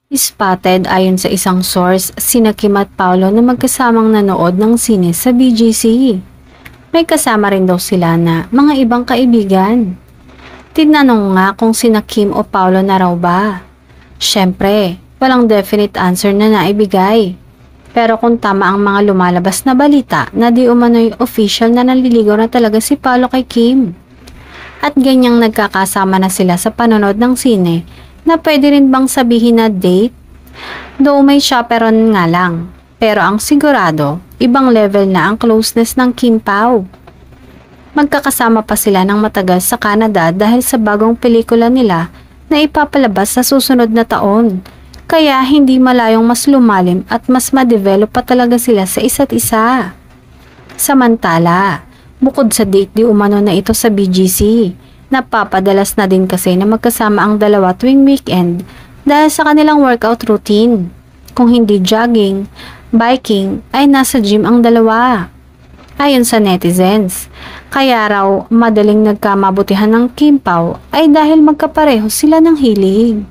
Spotted ayon sa isang source, sina Kim at Paolo na magkasamang nanood ng sine sa BGC. May kasama rin daw sila na mga ibang kaibigan. Tinanong nga kung sina Kim o Paolo na raw ba. Syempre, walang definite answer na naibigay. Pero kung tama ang mga lumalabas na balita na di umano'y official na naliligaw na talaga si Paolo kay Kim. At ganyang nagkakasama na sila sa panonood ng sine, na pwede rin bang sabihin na date? Though may chaperon nga lang. Pero ang sigurado, ibang level na ang closeness ng Kim Pao. Magkakasama pa sila ng matagal sa Canada dahil sa bagong pelikula nila na ipapalabas sa susunod na taon. Kaya hindi malayong mas lumalim at mas ma-develop pa talaga sila sa isa't isa. Samantala, bukod sa date di umano na ito sa BGC, napapadalas na din kasi na magkasama ang dalawa tuwing weekend dahil sa kanilang workout routine. Kung hindi jogging, biking, ay nasa gym ang dalawa. Ayon sa netizens, kaya raw madaling nagkamabutihan ng Kim Pao ay dahil magkapareho sila ng hilig.